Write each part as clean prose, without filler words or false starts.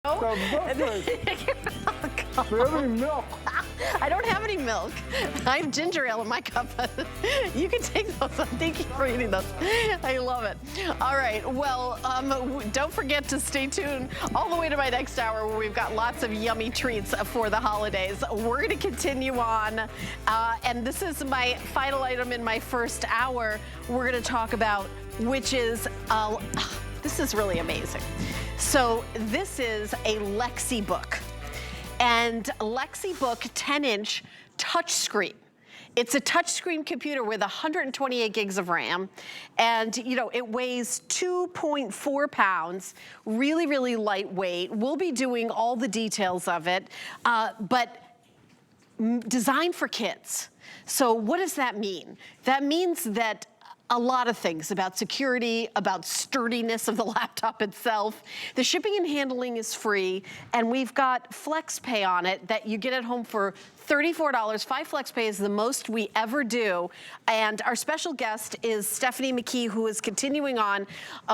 So do you have any milk? I don't have any milk. I have ginger ale in my cup. You can take those. Thank you for eating those. I love it. All right. Well, don't forget to stay tuned all the way to my next hour where we've got lots of yummy treats for the holidays. We're going to continue on. And this is my final item in my first hour. We're going to talk about, which is, this is really amazing. So this is a Lexibook. And Lexibook 10-inch touchscreen. It's a touchscreen computer with 128 gigs of RAM. And, you know, it weighs 2.4 pounds, really, really lightweight. We'll be doing all the details of it, but designed for kids. So what does that mean? That means that a lot of things about security, about sturdiness of the laptop itself. The shipping and handling is free, and we've got FlexPay on it that you get at home for $34. 5 FlexPay is the most we ever do. And our special guest is Stephanie McKee, who is continuing on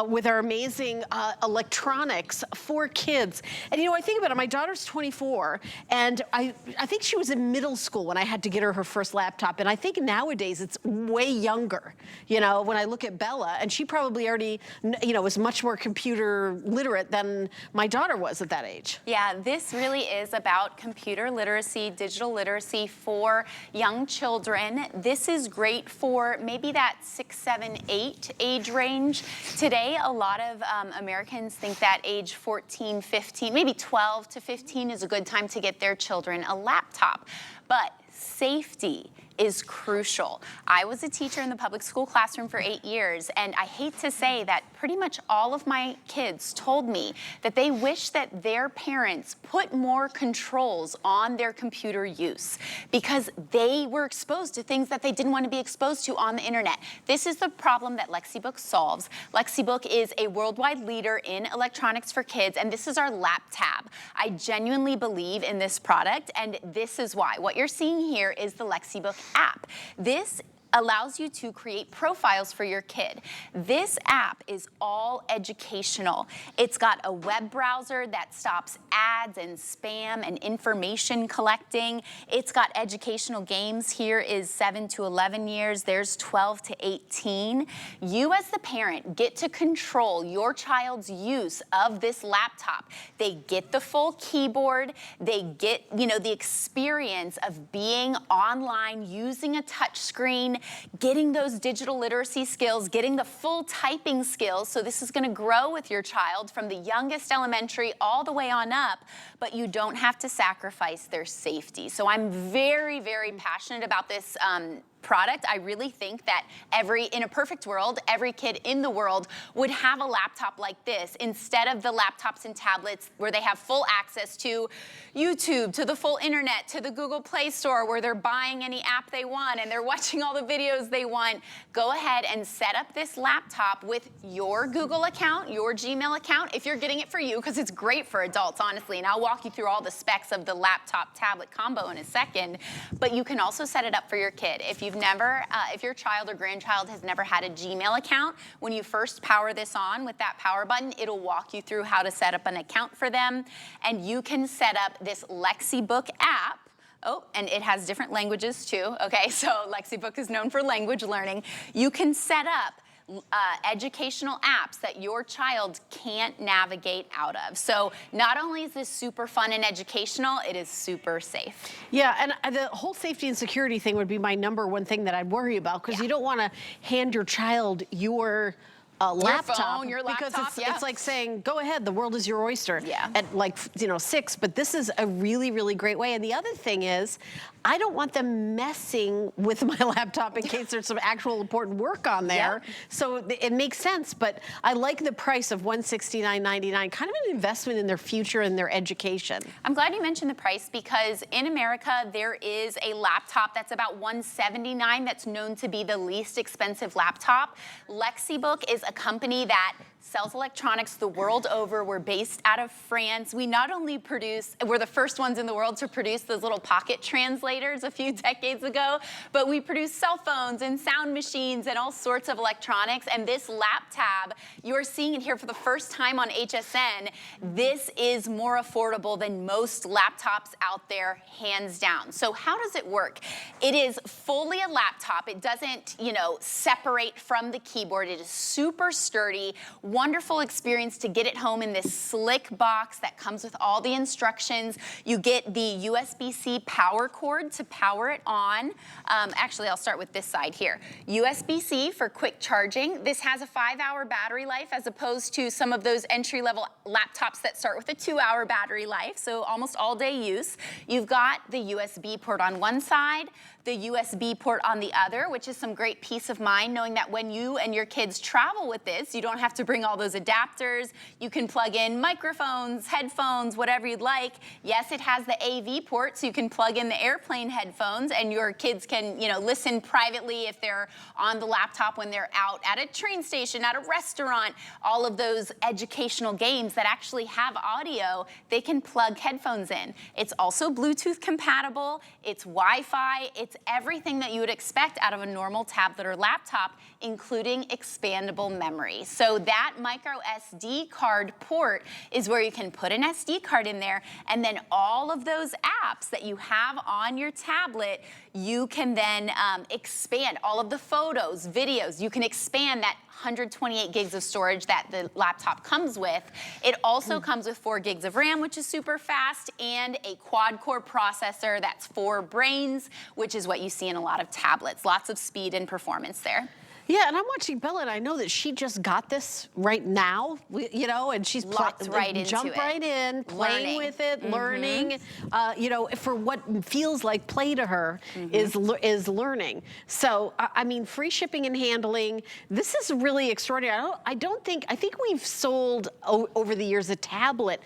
with our amazing electronics for kids. And you know, I think about it, my daughter's 24, and I think she was in middle school when I had to get her first laptop. And I think nowadays it's way younger, you know, when I look at Bella, and she probably already, you know, was much more computer literate than my daughter was at that age. Yeah, this really is about computer literacy, digital literacy for young children. This is great for maybe that 6, 7, 8 age range. Today, a lot of Americans think that age 14, 15, maybe 12 to 15 is a good time to get their children a laptop. But safety is crucial. I was a teacher in the public school classroom for 8 years, and I hate to say that pretty much all of my kids told me that they wish that their parents put more controls on their computer use because they were exposed to things that they didn't want to be exposed to on the internet. This is the problem that Lexibook solves. Lexibook is a worldwide leader in electronics for kids, and this is our LAPTAB. I genuinely believe in this product, and this is why. What you're seeing here is the Lexibook app. This allows you to create profiles for your kid. This app is all educational. It's got a web browser that stops ads and spam and information collecting. It's got educational games. Here is 7 to 11 years. There's 12 to 18. You as the parent get to control your child's use of this laptop. They get the full keyboard. They get, you know, the experience of being online, using a touch screen, getting those digital literacy skills, getting the full typing skills. So this is going to grow with your child from the youngest elementary all the way on up, but you don't have to sacrifice their safety. So I'm very, very passionate about this product. I really think that in a perfect world, every kid in the world would have a laptop like this instead of the laptops and tablets where they have full access to YouTube, to the full internet, to the Google Play Store where they're buying any app they want and they're watching all the videos they want. Go ahead and set up this laptop with your Google account, your Gmail account, if you're getting it for you, because it's great for adults, honestly, and I'll walk you through all the specs of the laptop-tablet combo in a second, but you can also set it up for your kid. If your child or grandchild has never had a Gmail account, when you first power this on with that power button, it'll walk you through how to set up an account for them. And you can set up this Lexibook app. Oh, and it has different languages too, okay? So Lexibook is known for language learning. You can set up educational apps that your child can't navigate out of. So not only is this super fun and educational, it is super safe. Yeah, and the whole safety and security thing would be my #1 thing that I'd worry about, because you don't want to hand your child your laptop, phone, your laptop, because it's like saying, go ahead, the world is your oyster. Yeah. At like, you know, 6, but this is a really, really great way. And the other thing is, I don't want them messing with my laptop in case there's some actual important work on there. Yep. So it makes sense, but I like the price of $169.99, kind of an investment in their future and their education. I'm glad you mentioned the price, because in America, there is a laptop that's about $179 that's known to be the least expensive laptop. Lexibook is a company that sells electronics the world over. We're based out of France. We not only we're the first ones in the world to produce those little pocket translators a few decades ago, but we produce cell phones and sound machines and all sorts of electronics. And this LAPTAB, you're seeing it here for the first time on HSN. This is more affordable than most laptops out there, hands down. So how does it work? It is fully a laptop. It doesn't, separate from the keyboard. It is super sturdy, wonderful experience to get it home in this slick box that comes with all the instructions. You get the USB-C power cord to power it on. Actually, I'll start with this side here. USB-C for quick charging. This has a 5-hour battery life as opposed to some of those entry-level laptops that start with a 2-hour battery life, so almost all day use. You've got the USB port on one side, the USB port on the other, which is some great peace of mind knowing that when you and your kids travel with this, you don't have to bring all those adapters. You can plug in microphones, headphones, whatever you'd like. Yes, it has the AV port, so you can plug in the airplane headphones and your kids can, listen privately if they're on the laptop when they're out at a train station, at a restaurant. All of those educational games that actually have audio, they can plug headphones in. It's also Bluetooth compatible. It's Wi-Fi. It's everything that you would expect out of a normal tablet or laptop, including expandable memory. So that micro SD card port is where you can put an SD card in there, and then all of those apps that you have on your tablet, you can then expand all of the photos, videos. You can expand that 128 gigs of storage that the laptop comes with. It also comes with 4 gigs of RAM, which is super fast, and a quad-core processor that's 4 brains, which is what you see in a lot of tablets. Lots of speed and performance there. Yeah, and I'm watching Bella, and I know that she just got this right now, and she's jumped right in, playing with it, learning, for what feels like play to her is learning. So, I mean, free shipping and handling, this is really extraordinary. I think we've sold over the years a tablet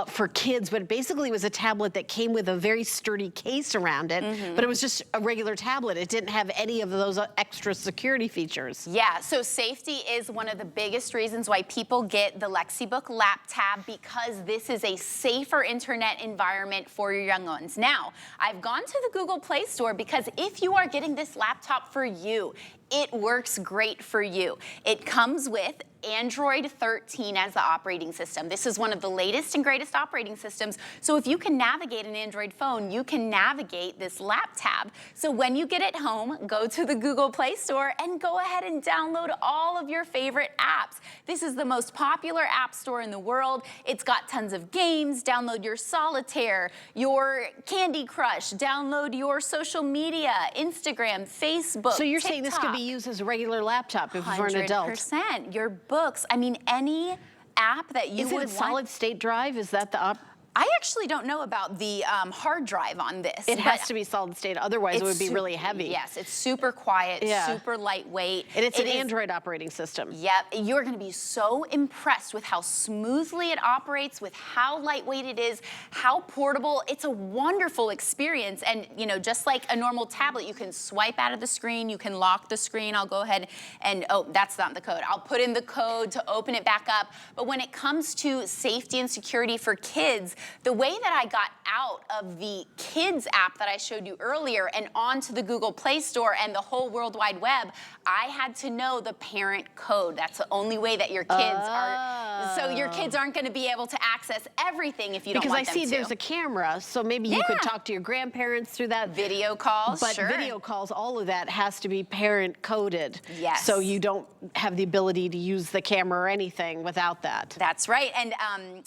for kids, but basically it was a tablet that came with a very sturdy case around it, but it was just a regular tablet. It didn't have any of those extra security features. Yeah, so safety is one of the biggest reasons why people get the Lexibook LAPTAB, because this is a safer internet environment for your young ones. Now, I've gone to the Google Play Store because if you are getting this laptop for you, it works great for you. It comes with Android 13 as the operating system. This is one of the latest and greatest operating systems. So if you can navigate an Android phone, you can navigate this LAPTAB. So when you get it home, go to the Google Play Store and go ahead and download all of your favorite apps. This is the most popular app store in the world. It's got tons of games. Download your Solitaire, your Candy Crush, download your social media, Instagram, Facebook, So you're TikTok. saying this could be used as a regular laptop if you're an adult? 100%. Your books, I mean, any app that you would want. Is it a solid state drive? Is that the I actually don't know about the hard drive on this. It has to be solid state, otherwise it would be really heavy. Yes, it's super quiet, super lightweight. And it's an Android operating system. Yep, you're gonna be so impressed with how smoothly it operates, with how lightweight it is, how portable. It's a wonderful experience. And just like a normal tablet, you can swipe out of the screen, you can lock the screen. I'll go ahead and, oh, that's not the code. I'll put in the code to open it back up. But when it comes to safety and security for kids, the way that I got out of the kids app that I showed you earlier and onto the Google Play Store and the whole World Wide Web, I had to know the parent code. That's the only way that your kids are, so your kids aren't gonna be able to access everything if you don't want them to. Because I see there's a camera, so maybe you could talk to your grandparents through that. Video calls, But video calls, all of that has to be parent coded. Yes. So you don't have the ability to use the camera or anything without that. That's right, and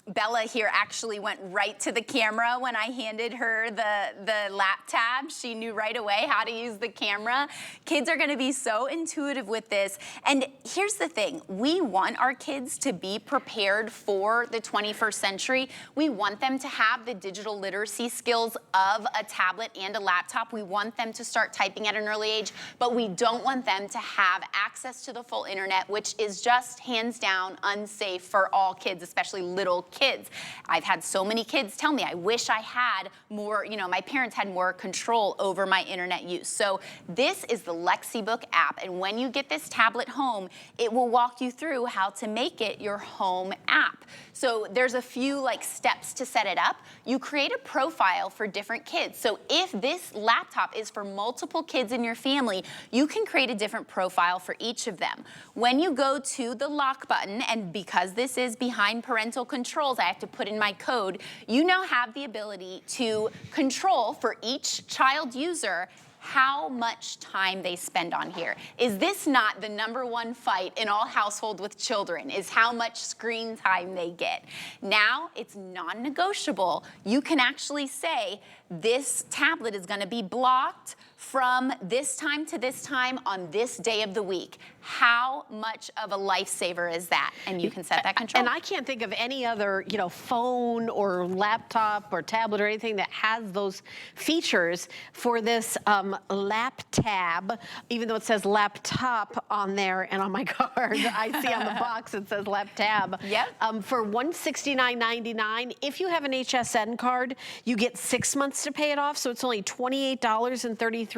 Bella here actually went right to the camera when I handed her the LAPTAB. She knew right away how to use the camera. Kids are gonna be so intuitive with this. And here's the thing, we want our kids to be prepared prepared for the 21st century. We want them to have the digital literacy skills of a tablet and a laptop. We want them to start typing at an early age, but we don't want them to have access to the full internet, which is just hands down unsafe for all kids, especially little kids. I've had so many kids tell me, I wish I had more, my parents had more control over my internet use. So this is the Lexibook app, and when you get this tablet home, it will walk you through how to make it your home app. So there's a few steps to set it up. You create a profile for different kids. So if this laptop is for multiple kids in your family, you can create a different profile for each of them. When you go to the lock button, and because this is behind parental controls, I have to put in my code, you now have the ability to control for each child user how much time they spend on here. Is this not the #1 fight in all households with children, is how much screen time they get? Now it's non-negotiable. You can actually say, this tablet is gonna be blocked from this time to this time on this day of the week. How much of a lifesaver is that? And you can set that control. And I can't think of any other, phone or laptop or tablet or anything that has those features for this LAPTAB, even though it says laptop on there and on my card. I see on the box it says LAPTAB. Yep. For $169.99, if you have an HSN card, you get 6 months to pay it off, so it's only $28.33.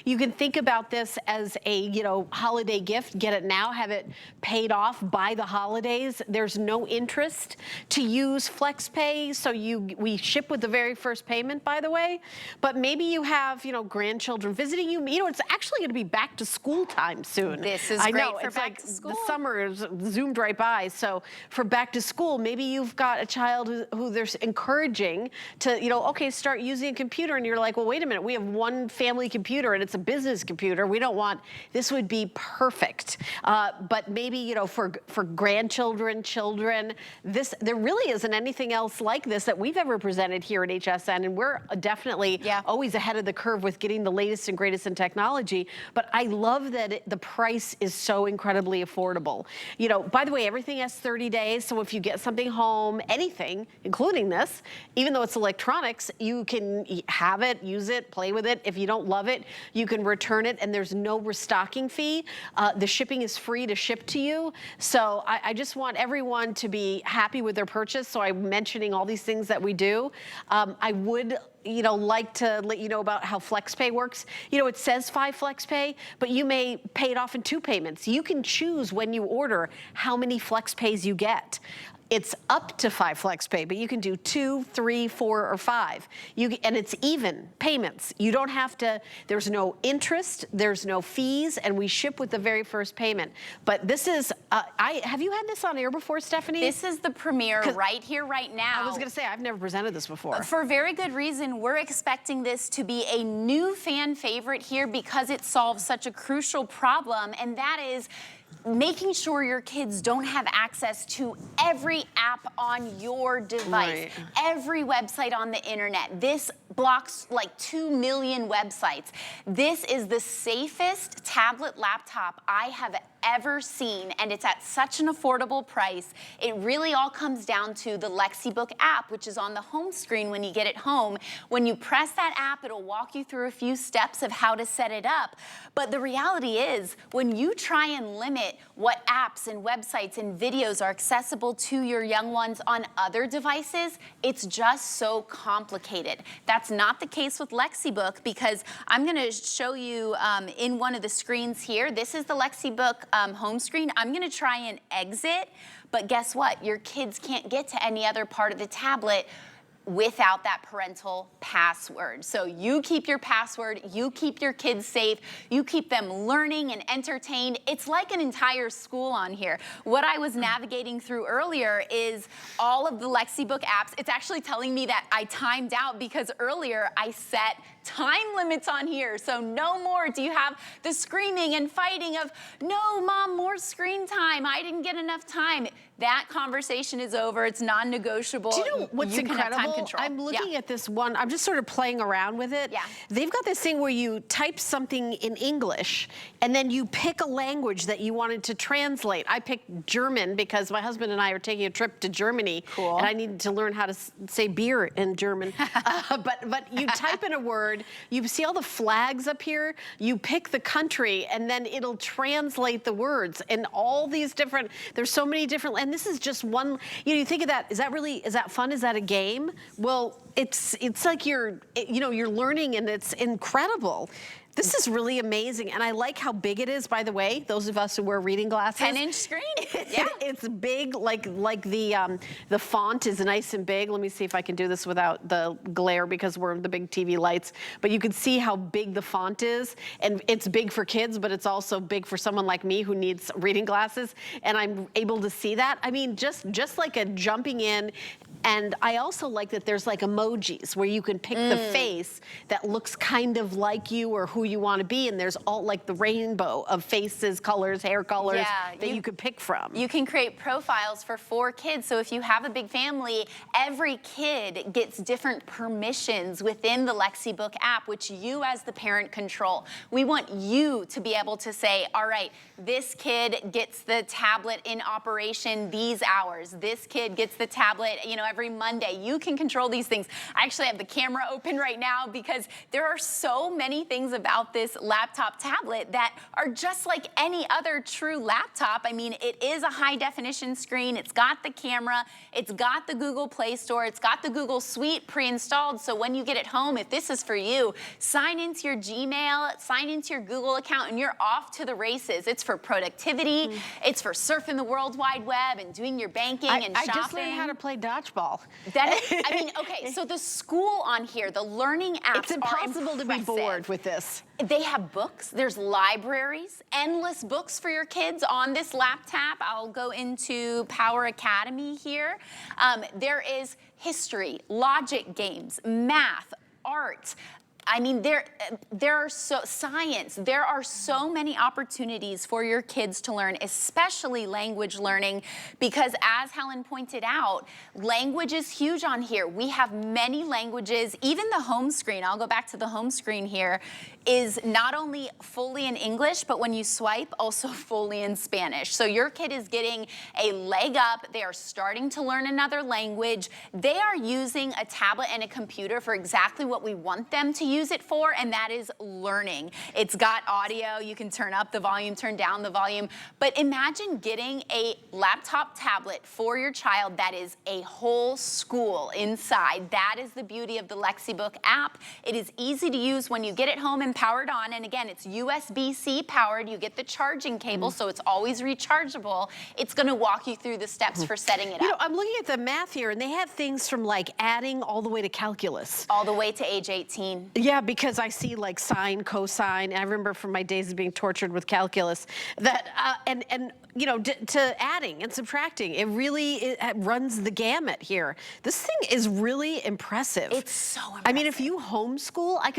You can think about this as a, holiday gift. Get it now, have it paid off by the holidays. There's no interest to use FlexPay, so we ship with the very first payment, by the way. But maybe you have, grandchildren visiting you. It's actually going to be back to school time soon. This is great for back to school. The summer is zoomed right by. So for back to school, maybe you've got a child who they're encouraging to, okay, start using a computer, and you're like, well, wait a minute, we have one family computer and it's a business computer. We don't want, this would be perfect. But maybe, for grandchildren, children, there really isn't anything else like this that we've ever presented here at HSN, and we're definitely always ahead of the curve with getting the latest and greatest in technology. But I love that the price is so incredibly affordable. By the way, everything has 30 days, so if you get something home, anything, including this, even though it's electronics, you can have it, use it, play with it. If you don't love it, you can return it, and there's no restocking fee. The shipping is free to ship to you. So I just want everyone to be happy with their purchase. So I'm mentioning all these things that we do. I would like to let you know about how FlexPay works. It says 5 FlexPay, but you may pay it off in 2 payments. You can choose when you order how many FlexPays you get. It's up to 5 FlexPay, but you can do 2, 3, 4, or 5. And it's even payments. You don't have to, there's no interest, there's no fees, and we ship with the very first payment. But this is, have you had this on air before, Stephanie? This is the premiere right here, right now. I was gonna say, I've never presented this before. For very good reason. We're expecting this to be a new fan favorite here because it solves such a crucial problem, and that is making sure your kids don't have access to every app on your device, every website on the internet. This blocks 2 million websites. This is the safest tablet laptop I have ever seen, and it's at such an affordable price. It really all comes down to the Lexibook app, which is on the home screen when you get it home. When you press that app, it'll walk you through a few steps of how to set it up. But the reality is, when you try and limit what apps and websites and videos are accessible to your young ones on other devices, it's just so complicated. That's not the case with Lexibook, because I'm gonna show you in one of the screens here. This is the Lexibook home screen. I'm gonna try and exit, but guess what? Your kids can't get to any other part of the tablet without that parental password. So you keep your password, you keep your kids safe, you keep them learning and entertained. It's like an entire school on here. What I was navigating through earlier is all of the Lexibook apps. It's actually telling me that I timed out because earlier I set time limits on here. So no more do you have the screaming and fighting of, no, Mom, more screen time. I didn't get enough time. That conversation is over. It's non-negotiable. Do you know what's you can have incredible? time control. I'm looking at this one. I'm just sort of playing around with it. Yeah. They've got this thing where you type something in English, and then you pick a language that you wanted to translate. I picked German because my husband and I are taking a trip to Germany. Cool. And I needed to learn how to say beer in German. But you type in a word, you see all the flags up here, you pick the country, and then it'll translate the words. And all these different, there's so many different, and this is just one, you think of that, is that fun? Is that a game? Well, it's like you're learning, and it's incredible. This is really amazing, and I like how big it is, by the way, those of us who wear reading glasses. 10-inch screen, yeah. It's big, like the font is nice and big. Let me see if I can do this without the glare because we're the big TV lights. But you can see how big the font is, and it's big for kids, but it's also big for someone like me who needs reading glasses, and I'm able to see that. I mean, just like a jumping in. And I also like that there's like emojis where you can pick the face that looks kind of like you or who you want to be, and there's all like the rainbow of faces, colors, hair colors that you could pick from. You can create profiles for 4 kids, so if you have a big family, every kid gets different permissions within the Lexibook app, which you as the parent control. We want you to be able to say, all right, this kid gets the tablet in operation these hours. This kid gets the tablet, every Monday. You can control these things. I actually have the camera open right now because there are so many things about this laptop tablet that are just like any other true laptop. I mean, it is a high definition screen. It's got the camera. It's got the Google Play Store. It's got the Google Suite pre-installed. So when you get it home, if this is for you, sign into your Gmail, sign into your Google account, and you're off to the races. It's for productivity. It's for surfing the World Wide Web and doing your banking and shopping. I just learned how to play dodgeball. Okay, so the school on here, the learning apps It's impossible to be bored with this. They have books, there's libraries, endless books for your kids on this LAPTAB. I'll go into Power Academy here. There is history, logic games, math, art. I mean, there are science. There are so many opportunities for your kids to learn, especially language learning, because as Helen pointed out, language is huge on here. We have many languages. Even the home screen, I'll go back to the home screen here, is not only fully in English, but when you swipe, also fully in Spanish. So your kid is getting a leg up. They are starting to learn another language. They are using a tablet and a computer for exactly what we want them to use it for, and that is learning. It's got audio. You can turn up the volume, turn down the volume. But imagine getting a laptop tablet for your child that is a whole school inside. That is the beauty of the Lexibook app. It is easy to use when you get it home and powered on. And again, it's USB-C powered. You get the charging cable, so it's always rechargeable. It's going to walk you through the steps for setting it up. I'm looking at the math here, and they have things from like adding all the way to calculus. All the way to age 18. Yeah, because I see like sine, cosine. I remember from my days of being tortured with calculus that, to adding and subtracting. It really runs the gamut here. This thing is really impressive. It's so impressive. I mean, if you homeschool, I could